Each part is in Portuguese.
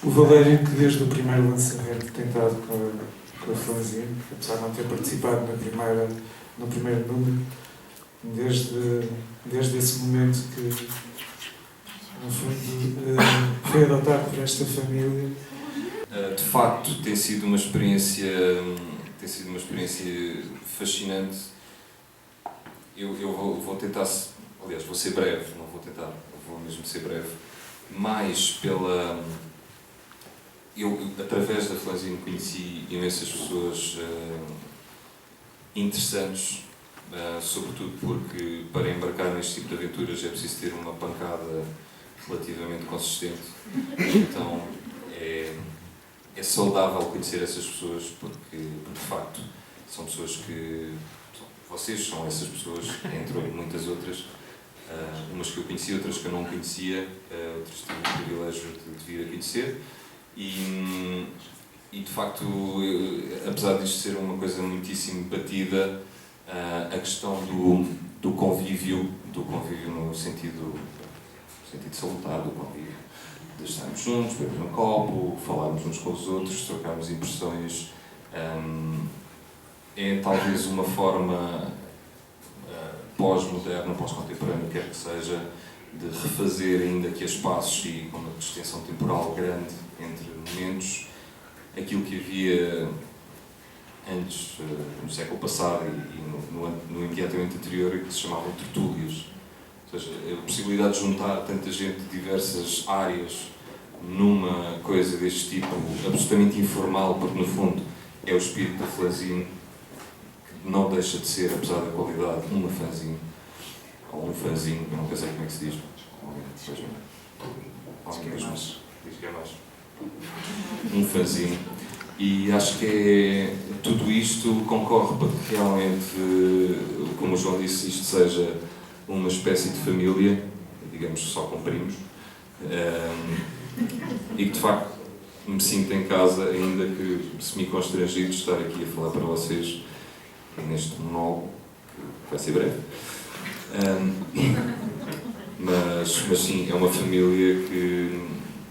O Valério, que desde o primeiro lançamento tem estado com a fanzine, apesar de não ter participado no primeiro número, desde esse momento que, no fundo, foi adotado por esta família. De facto, tem sido uma experiência fascinante. Eu vou tentar, aliás, vou ser breve, não vou tentar, vou mesmo ser breve, mais eu, através da fanzine, conheci imensas pessoas interessantes, sobretudo porque para embarcar neste tipo de aventuras é preciso ter uma pancada relativamente consistente. Então é saudável conhecer essas pessoas porque de facto são pessoas que... Vocês são essas pessoas, entre muitas outras, umas que eu conheci, outras que eu não conhecia, outras tive o privilégio de vir a conhecer. E de facto, apesar disto ser uma coisa muitíssimo batida, a questão do convívio no sentido salutar, do convívio, de estarmos juntos, bebermos um copo, falarmos uns com os outros, trocarmos impressões, é talvez uma forma pós-moderna, pós-contemporânea, quer que seja, de refazer, ainda que a espaços e com uma extensão temporal grande entre momentos, aquilo que havia antes, no século passado e no imediatamente anterior, que se chamavam tertúlias. Ou seja, a possibilidade de juntar tanta gente de diversas áreas numa coisa deste tipo, absolutamente informal, porque no fundo é o espírito da fanzine, que não deixa de ser, apesar da qualidade, uma fanzine, ou um fanzine, eu nunca sei como é que se diz. Diz que é mais. Um fanzine. E acho que tudo isto concorre para que realmente, como o João disse, isto seja uma espécie de família, digamos só com primos, e que de facto me sinto em casa, ainda que semi-constrangido de estar aqui a falar para vocês neste monólogo, que vai ser breve. Mas sim, é uma família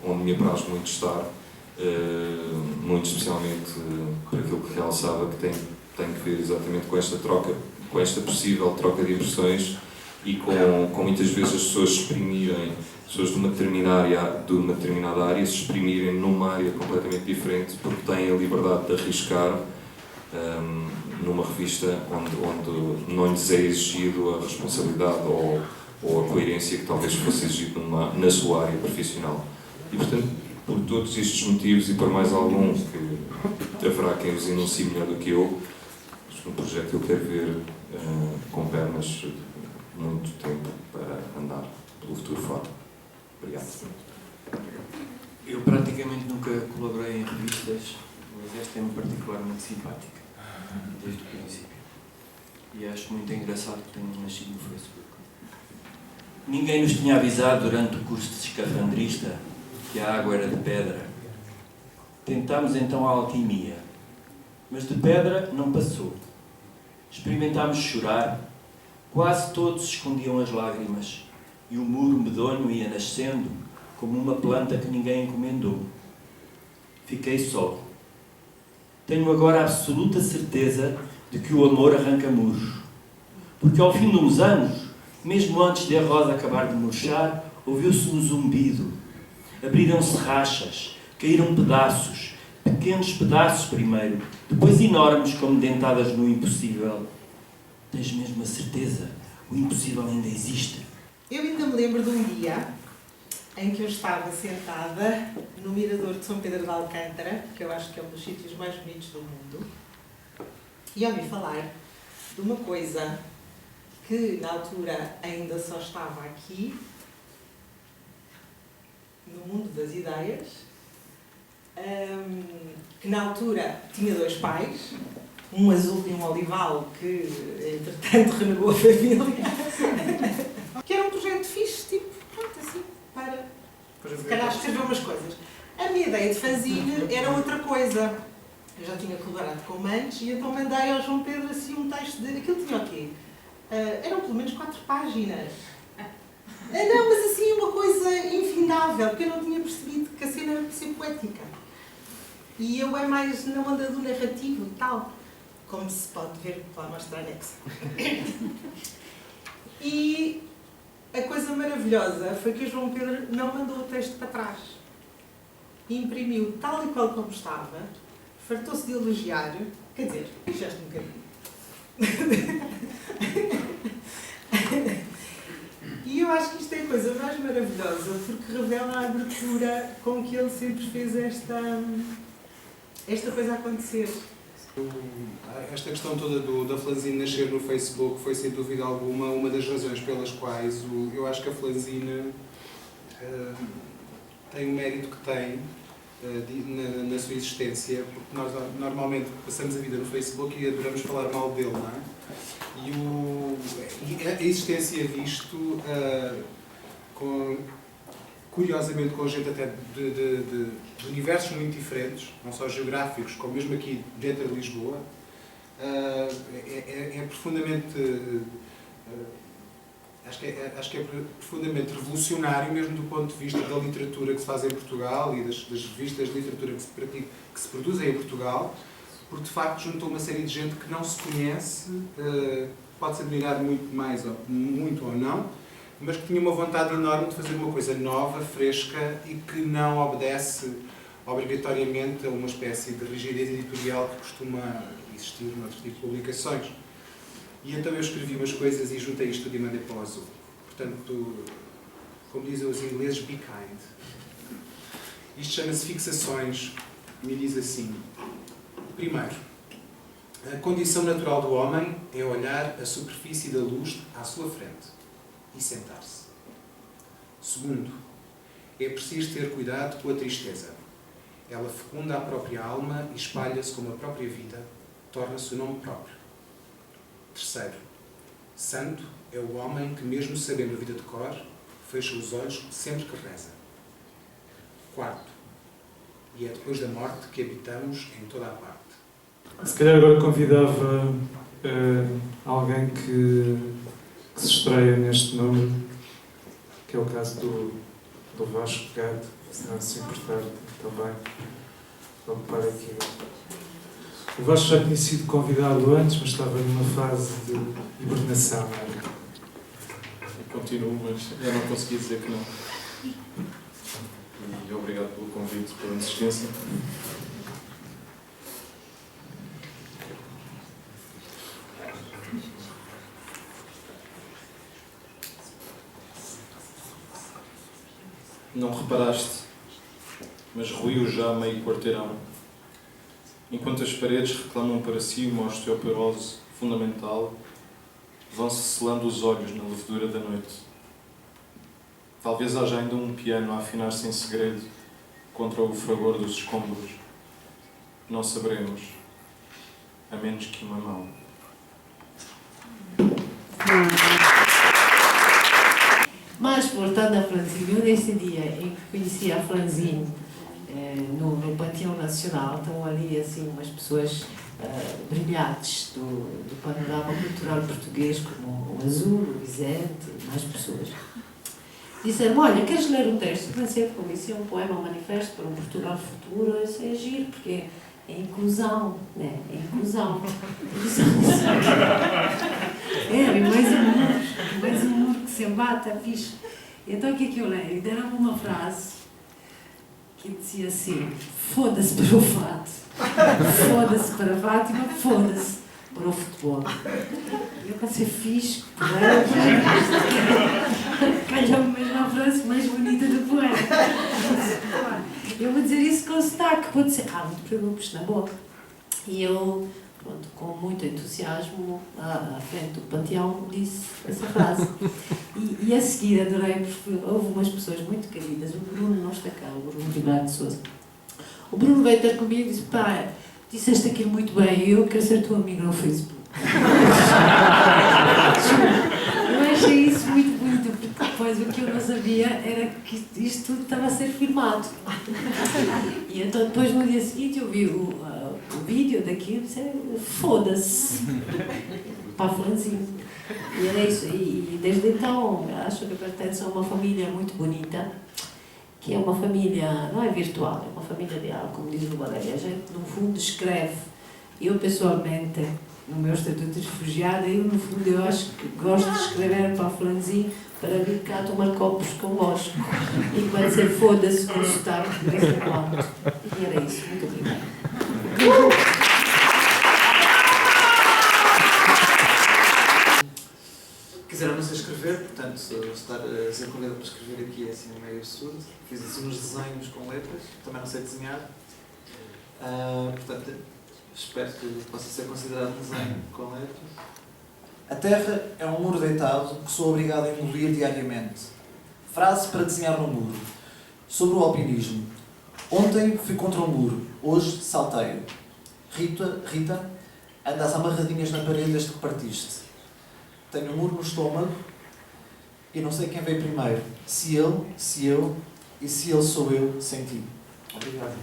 onde me apraz muito estar, muito especialmente por aquilo que realçava, que tem que ver exatamente com esta troca, com esta possível troca de impressões e com muitas vezes as pessoas se exprimirem, pessoas de uma determinada área se exprimirem numa área completamente diferente, porque têm a liberdade de arriscar numa revista onde não lhes é exigido a responsabilidade ou a coerência que talvez fosse exigido na sua área profissional. E, portanto, por todos estes motivos e por mais alguns que haverá quem os enuncie melhor do que eu, acho que um projeto eu quero ver com pernas muito tempo para andar pelo futuro fora. Obrigado. Eu praticamente nunca colaborei em revistas, mas esta é-me particularmente simpática, desde o princípio. E acho muito engraçado que tenha nascido no Facebook. Ninguém nos tinha avisado durante o curso de escafandrista que a água era de pedra. Tentámos então a alquimia, mas de pedra não passou. Experimentámos chorar, quase todos escondiam as lágrimas, e o muro medonho ia nascendo como uma planta que ninguém encomendou. Fiquei só. Tenho agora a absoluta certeza de que o amor arranca muros, porque ao fim de uns anos, mesmo antes de a rosa acabar de murchar, ouviu-se um zumbido. Abriram-se rachas, caíram pedaços, pequenos pedaços primeiro, depois enormes como dentadas no impossível. Tens mesmo a certeza? O impossível ainda existe. Eu ainda me lembro de um dia em que eu estava sentada no mirador de São Pedro de Alcântara, que eu acho que é um dos sítios mais bonitos do mundo, e ouvi falar de uma coisa que na altura ainda só estava aqui, no mundo das ideias, que na altura tinha dois pais, um azul e um olival, que entretanto renegou a família, que era um projeto fixe, tipo, pronto, assim, para se calhar escrever umas coisas. A minha ideia de fanzine era outra coisa. Eu já tinha colaborado com Mantes e então mandei ao João Pedro assim um texto de... Aquilo tinha o quê? Eram pelo menos 4 páginas. Não, mas assim uma coisa infindável, porque eu não tinha percebido que porque a cena é psicoética. E eu é mais na onda do narrativo e tal, como se pode ver pela amostra anexa. E a coisa maravilhosa foi que o João Pedro não mandou o texto para trás. Imprimiu tal e qual como estava, fartou-se de elogiar, quer dizer, exageraste um bocadinho. E eu acho que isto é a coisa mais maravilhosa, porque revela a abertura com que ele sempre fez esta coisa acontecer. Esta questão toda da fanzine nascer no Facebook foi, sem dúvida alguma, uma das razões pelas quais eu acho que a fanzine tem o mérito que tem na sua existência, porque nós normalmente passamos a vida no Facebook e adoramos falar mal dele, não é? E a existência disto, curiosamente com gente até de universos muito diferentes, não só geográficos, como mesmo aqui dentro de Lisboa, é profundamente, acho que é profundamente revolucionário, mesmo do ponto de vista da literatura que se faz em Portugal e das revistas de literatura que se produzem em Portugal, porque de facto juntou uma série de gente que não se conhece, pode-se admirar muito ou não, mas que tinha uma vontade enorme de fazer uma coisa nova, fresca e que não obedece obrigatoriamente a uma espécie de rigidez editorial que costuma existir noutros tipos de publicações. E então eu escrevi umas coisas e juntei isto tudo e mandei para o Azul. Portanto, como dizem os ingleses, be kind. Isto chama-se Fixações e me diz assim: primeiro, a condição natural do homem é olhar a superfície da luz à sua frente e sentar-se. Segundo, é preciso ter cuidado com a tristeza. Ela fecunda a própria alma e espalha-se como a própria vida, torna-se o nome próprio. Terceiro, santo é o homem que, mesmo sabendo a vida de cor, fecha os olhos sempre que reza. Quarto, e é depois da morte que habitamos em toda a parte. Se calhar agora convidava alguém que se estreia neste número, que é o caso do Vasco Gato, se não se importar também, para ocupar aqui. O Vasco já tinha sido convidado antes, mas estava numa fase de hibernação. Eu continuo, mas eu não consegui dizer que não. E obrigado pelo convite, pela insistência. Não reparaste, mas ruiu já meio quarteirão, enquanto as paredes reclamam para si uma osteoporose fundamental, vão-se selando os olhos na levedura da noite. Talvez haja ainda um piano a afinar-se em segredo contra o fragor dos escombros. Não saberemos, a menos que uma mão. Mas, voltando à Franzine, eu nesse dia em que conheci a Franzine no Panteão Nacional, estão ali assim umas pessoas brilhantes do panorama cultural português, como o Azul, o Vicente, mais pessoas. Disseram: olha, queres ler um texto francês como isso? É um poema, um manifesto para um Portugal futuro. Isso é giro, porque é inclusão, né? É inclusão. Mais humor que se embate, é fixe. Então o que é que eu leio? Deram-me uma frase que dizia assim: foda-se para o fato, foda-se para a Fátima, foda-se para o futebol. E eu pensei: fixe, poema, calhou-me mesmo a frase mais bonita do poema. Eu vou dizer isso com sotaque, vou dizer: não te preocupes, na boa. E eu, pronto, com muito entusiasmo, à frente do Panteão, disse essa frase. E a seguir adorei, porque houve umas pessoas muito queridas. O Bruno não está cá, o Bruno Ribeiro de Sousa. O Bruno veio ter comigo e disse: pá, disseste aquilo muito bem, eu quero ser tua amiga no Facebook. Eu achei isso muito bonito, porque depois o que eu não sabia era que isto tudo estava a ser filmado. E então depois no dia seguinte eu vi o vídeo daquilo e disse: foda-se para a Franzine. E era isso. E desde então acho que pertenço a uma família muito bonita, que é uma família, não é virtual, é uma família real, como diz o Valério. A gente, no fundo, escreve. Eu, pessoalmente, no meu estatuto de refugiada, no fundo, eu acho que gosto de escrever para a Franzin para vir cá tomar copos convosco. E quando se foda-se com o sotaque, vai ser alto. E era isso. Muito obrigada. Quiseram não sei escrever, portanto, estar a ser convidado para escrever aqui é assim meio absurdo. Fiz assim uns desenhos com letras, também não sei desenhar. Portanto, espero que possa ser considerado um desenho com letras. A terra é um muro deitado que sou obrigado a engolir diariamente. Frase para desenhar no muro. Sobre o alpinismo. Ontem fui contra um muro, hoje salteio. Rita, andas amarradinhas na parede desde que partiste. Tenho um muro no estômago e não sei quem veio primeiro. Se ele, se eu e se ele sou eu, sem ti. Obrigado.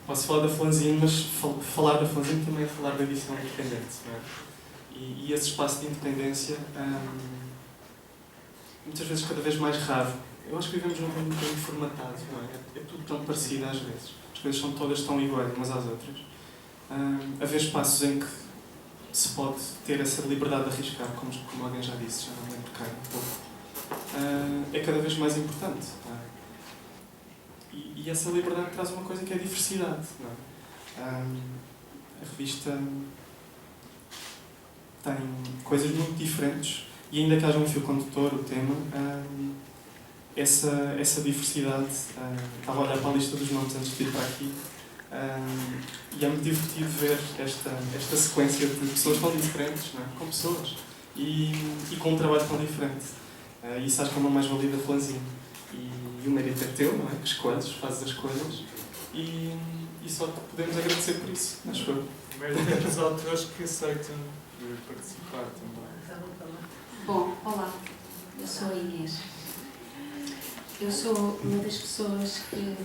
Posso falar da Flanzine, mas falar da Flanzine também é falar da edição independente. Não é? E esse espaço de independência, muitas vezes cada vez mais raro. Eu acho que vivemos num mundo bem formatado, não é? É tudo tão parecido às vezes. As coisas são todas tão iguais umas às outras. Haver espaços em que se pode ter essa liberdade de arriscar, como alguém já disse, já não lembro cá um pouco, é cada vez mais importante. E essa liberdade traz uma coisa que é a diversidade. Não é? A revista tem coisas muito diferentes e ainda que haja um fio condutor, o tema, essa diversidade, estava a olhar para a lista dos nomes antes de ir para aqui, e é muito divertido ver esta sequência de pessoas tão diferentes, não é? Com pessoas e com um trabalho tão diferente. E isso acho que é uma mais-valia da Flanzine. E o mérito é teu, não é? Que escolhes, fazes as coisas e só te podemos agradecer por isso, acho eu. O mérito é dos autores que aceitam participar também. Bom, olá, eu sou a Inês. Eu sou uma das pessoas que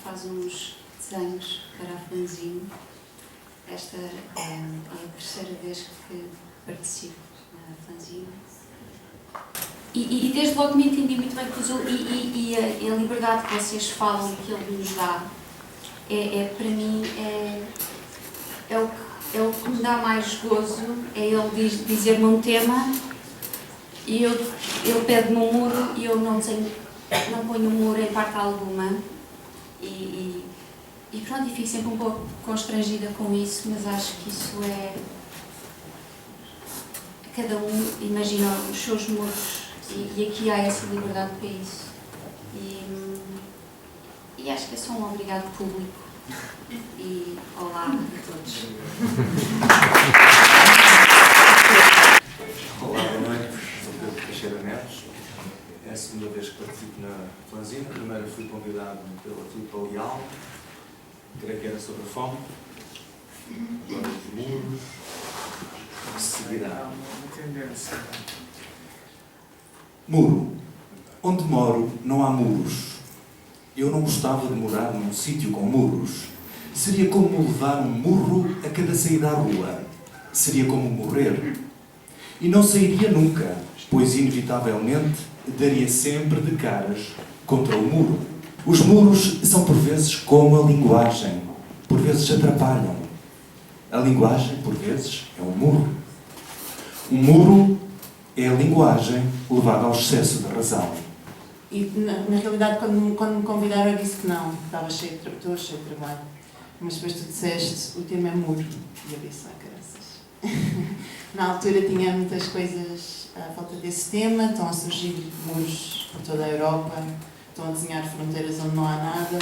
faz uns desenhos para a Flanzine. Esta é a terceira vez que participo na Flanzine. E desde logo me entendi muito bem com o e a liberdade que vocês falam e que ele nos dá para mim é o que me dá mais gozo, é ele dizer-me um tema e ele pede-me um muro e eu não ponho um muro em parte alguma e pronto, e fico sempre um pouco constrangida com isso, mas acho que isso é... Cada um imagina os seus muros e aqui há essa liberdade para isso. E acho que é só um obrigado público. E olá a todos. Olá, boa noite. Sou Pedro Teixeira Neves. É a segunda vez que participo na Flanzine. A primeira fui convidado pela Filipa Leal. Creio que era sobre a fome. Agora os muros. O que seguirá? Uma tendência. Muro. Onde moro não há muros. Eu não gostava de morar num sítio com muros. Seria como levar um murro a cada saída à rua. Seria como morrer. E não sairia nunca, pois inevitavelmente daria sempre de caras contra o muro. Os muros são por vezes como a linguagem. Por vezes atrapalham. A linguagem, por vezes, é um muro. Um muro é a linguagem levada ao excesso da razão. E, na realidade, quando me convidaram, eu disse que não. Estava cheio de tradutores, cheio de trabalho. Mas depois tu disseste, o tema é muro. E eu disse, caraças. Na altura tinha muitas coisas à falta desse tema. Estão a surgir muros por toda a Europa. Estão a desenhar fronteiras onde não há nada.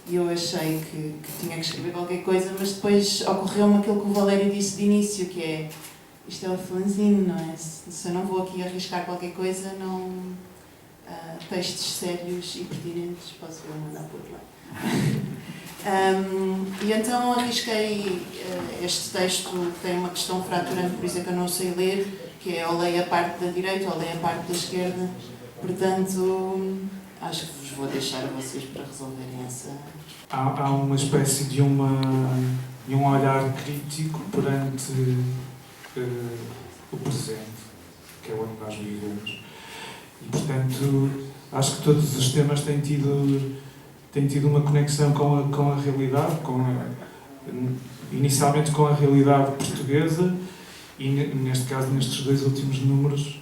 E eu achei que tinha que escrever qualquer coisa, mas depois ocorreu-me aquilo que o Valério disse de início, que é, isto é o Flanzine, não é? Se eu não vou aqui arriscar qualquer coisa, não... textos sérios e pertinentes, posso mandar por lá. E então arrisquei este texto que tem uma questão fraturante, por isso é que eu não sei ler, que é ou leio a parte da direita ou leio a parte da esquerda. Portanto, acho que vos vou deixar a vocês para resolverem essa... Há uma espécie de um olhar crítico perante o presente, que é onde nós vivemos. E, portanto, acho que todos os temas têm tido uma conexão com a realidade, inicialmente com a realidade portuguesa, e neste caso, nestes 2 últimos números,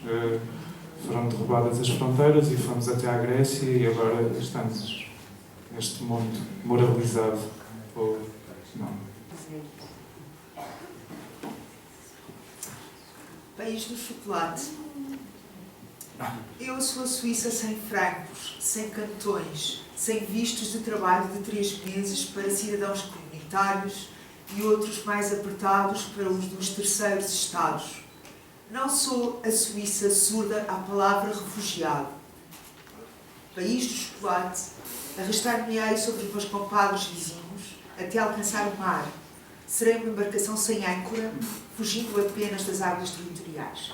foram derrubadas as fronteiras e fomos até à Grécia, e agora estamos neste mundo moralizado, ou não. País do chocolate. Eu sou a Suíça sem francos, sem cantões, sem vistos de trabalho de 3 meses para cidadãos comunitários e outros mais apertados para os dos terceiros estados. Não sou a Suíça surda à palavra refugiado. País do chocolate, arrastar-me-ei sobre os meus compadres vizinhos até alcançar o mar. Serei uma embarcação sem âncora, fugindo apenas das águas territoriais.